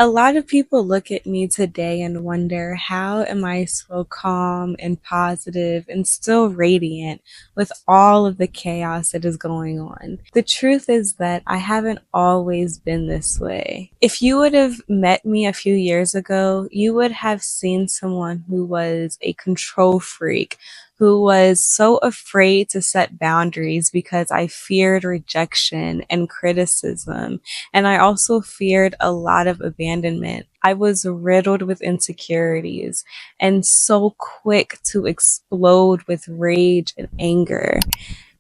A lot of people look at me today and wonder, how am I so calm and positive and still radiant with all of the chaos that is going on? The truth is that I haven't always been this way. If you would have met me a few years ago, you would have seen someone who was a control freak, who was so afraid to set boundaries because I feared rejection and criticism, and I also feared a lot of abandonment. I was riddled with insecurities and so quick to explode with rage and anger.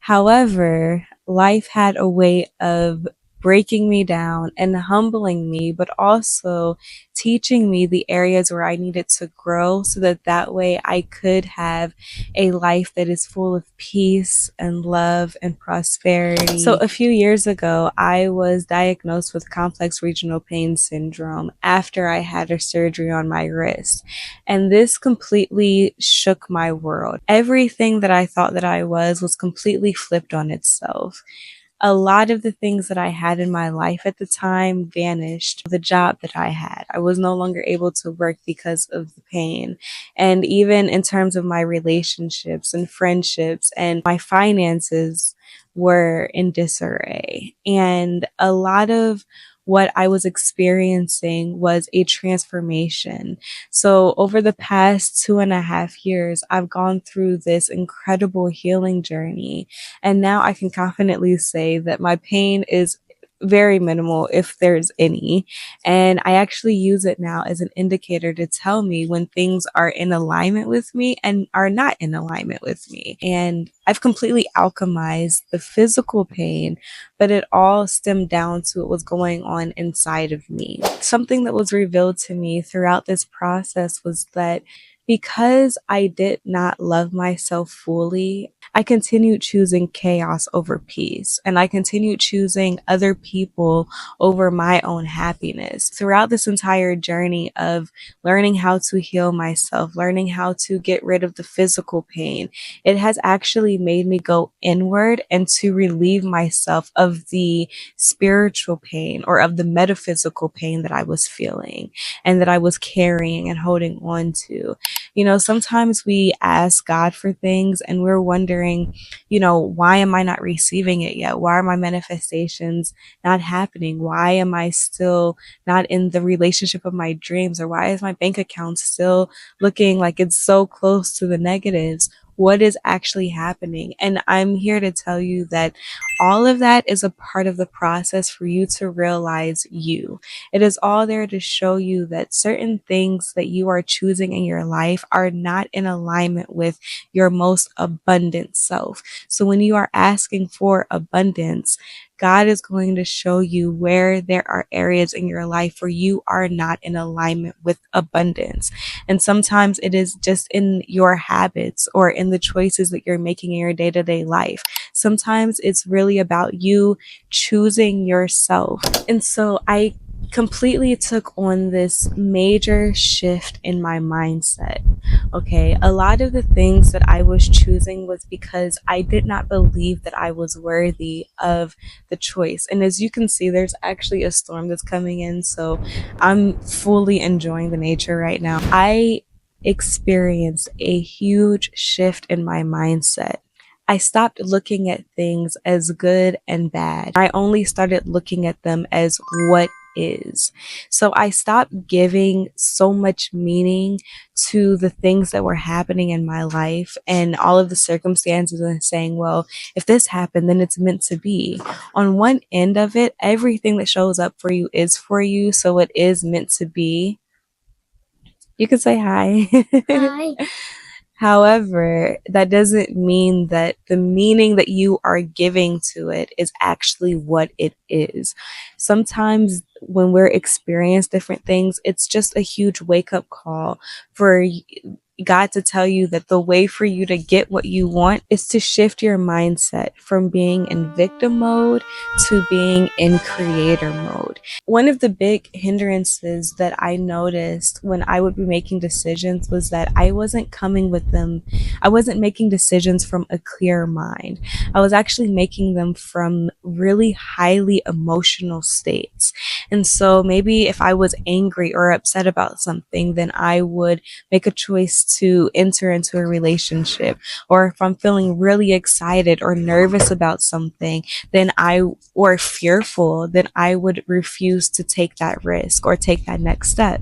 However, life had a way of breaking me down and humbling me, but also teaching me the areas where I needed to grow so that that way I could have a life that is full of peace and love and prosperity. So a few years ago, I was diagnosed with complex regional pain syndrome after I had a surgery on my wrist. And this completely shook my world. Everything that I thought that I was completely flipped on itself. A lot of the things that I had in my life at the time vanished. The job that I had, I was no longer able to work because of the pain. And even in terms of my relationships and friendships and my finances were in disarray. And a lot of what I was experiencing was a transformation. So over the past 2.5 years, I've gone through this incredible healing journey. And now I can confidently say that my pain is very minimal, if there's any. And I actually use it now as an indicator to tell me when things are in alignment with me and are not in alignment with me. And I've completely alchemized the physical pain, but it all stemmed down to what was going on inside of me. Something that was revealed to me throughout this process was that because I did not love myself fully, I continued choosing chaos over peace, and I continued choosing other people over my own happiness. Throughout this entire journey of learning how to heal myself, learning how to get rid of the physical pain, it has actually made me go inward and to relieve myself of the spiritual pain or of the metaphysical pain that I was feeling and that I was carrying and holding on to. Sometimes we ask God for things and we're wondering, why am I not receiving it yet? Why are my manifestations not happening? Why am I still not in the relationship of my dreams? Or why is my bank account still looking like it's so close to the negatives? What is actually happening? And I'm here to tell you that all of that is a part of the process for you to realize you. It is all there to show you that certain things that you are choosing in your life are not in alignment with your most abundant self. So when you are asking for abundance, God is going to show you where there are areas in your life where you are not in alignment with abundance. And sometimes it is just in your habits or in the choices that you're making in your day-to-day life. Sometimes it's really about you choosing yourself. And so I completely took on this major shift in my mindset. Okay, a lot of the things that I was choosing was because I did not believe that I was worthy of the choice. And as you can see, there's actually a storm that's coming in, so I'm fully enjoying the nature right now. I experienced a huge shift in my mindset. I stopped looking at things as good and bad. I only started looking at them as what is. So I stopped giving so much meaning to the things that were happening in my life and all of the circumstances and saying, well, if this happened, then it's meant to be. On one end of it, everything that shows up for you is for you. So it is meant to be. You can say hi. Hi. However, that doesn't mean that the meaning that you are giving to it is actually what it is. Sometimes when we're experiencing different things, it's just a huge wake up call for God to tell you that the way for you to get what you want is to shift your mindset from being in victim mode to being in creator mode. One of the big hindrances that I noticed when I would be making decisions was that I wasn't coming with them. I wasn't making decisions from a clear mind. I was actually making them from really highly emotional states. And so maybe if I was angry or upset about something, then I would make a choice to enter into a relationship. Or if I'm feeling really excited or nervous about something, or fearful, then I would refuse to take that risk or take that next step.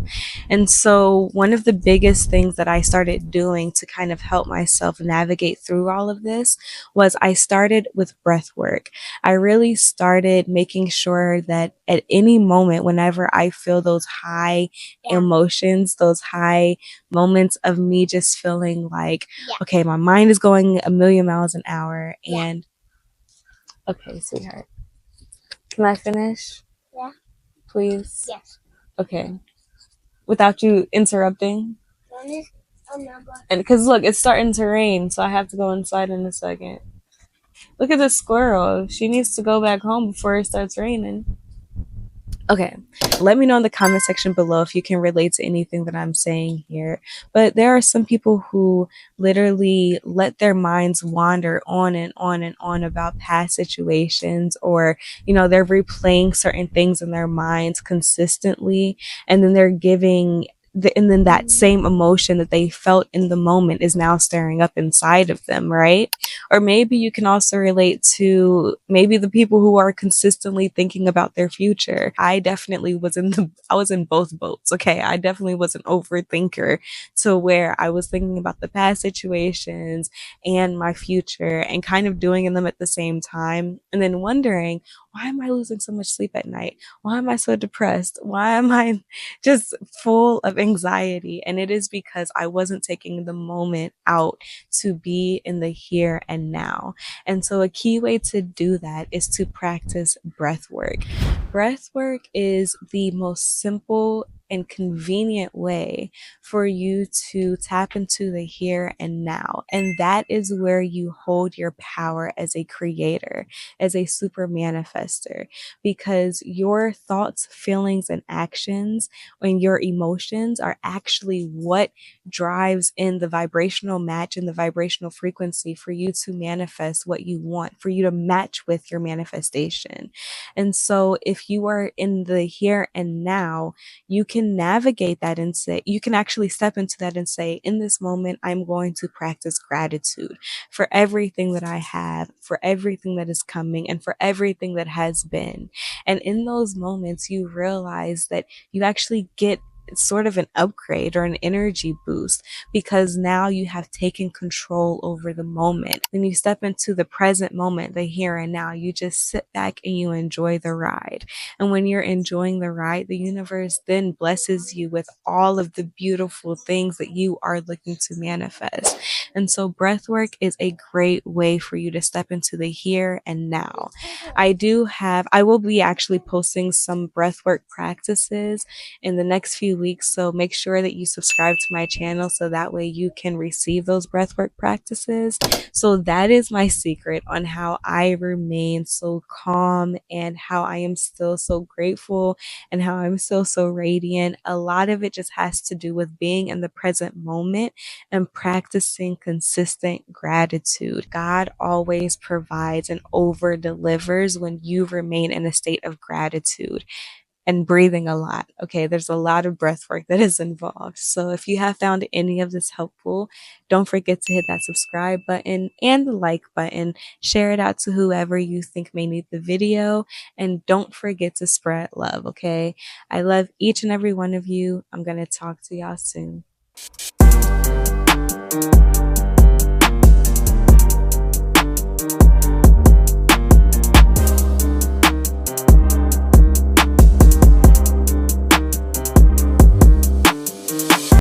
And so one of the biggest things that I started doing to kind of help myself navigate through all of this was I started with breath work. I really started making sure that at any moment, whenever I feel those high emotions, those high moments of me just feeling like, okay, my mind is going a million miles an hour. And okay, sweetheart, can I finish? Yeah. Please? Yes. Okay. Without you interrupting? And because look, it's starting to rain, so I have to go inside in a second. Look at the squirrel. She needs to go back home before it starts raining. Okay, let me know in the comment section below if you can relate to anything that I'm saying here. But there are some people who literally let their minds wander on and on and on about past situations, or, they're replaying certain things in their minds consistently, and then they're giving and then that same emotion that they felt in the moment is now stirring up inside of them, right? Or maybe you can also relate to maybe the people who are consistently thinking about their future. I was in both boats. Okay. I definitely was an overthinker to where I was thinking about the past situations and my future and kind of doing them at the same time. And then wondering, why am I losing so much sleep at night? Why am I so depressed? Why am I just full of anxiety? And it is because I wasn't taking the moment out to be in the here and now. And so a key way to do that is to practice breath work. Breath work is the most simple and convenient way for you to tap into the here and now. And that is where you hold your power as a creator, as a super manifester, because your thoughts, feelings, and actions and your emotions are actually what drives in the vibrational match and the vibrational frequency for you to manifest what you want, for you to match with your manifestation. And so if you are in the here and now, you can navigate that and say, you can actually step into that and say, in this moment, I'm going to practice gratitude for everything that I have, for everything that is coming, and for everything that has been. And in those moments, you realize that you actually get sort of an upgrade or an energy boost, because now you have taken control over the moment. When you step into the present moment, the here and now, you just sit back and you enjoy the ride. And when you're enjoying the ride, the universe then blesses you with all of the beautiful things that you are looking to manifest. And so breathwork is a great way for you to step into the here and now. I will be actually posting some breathwork practices in the next few weeks. So make sure that you subscribe to my channel so that way you can receive those breathwork practices. So that is my secret on how I remain so calm and how I am still so grateful and how I'm still so radiant. A lot of it just has to do with being in the present moment and practicing consistent gratitude. God always provides and over delivers when you remain in a state of gratitude and breathing a lot. Okay, there's a lot of breath work that is involved. So if you have found any of this helpful, don't forget to hit that subscribe button and the like button. Share it out to whoever you think may need the video. And don't forget to spread love, okay? I love each and every one of you. I'm going to talk to y'all soon.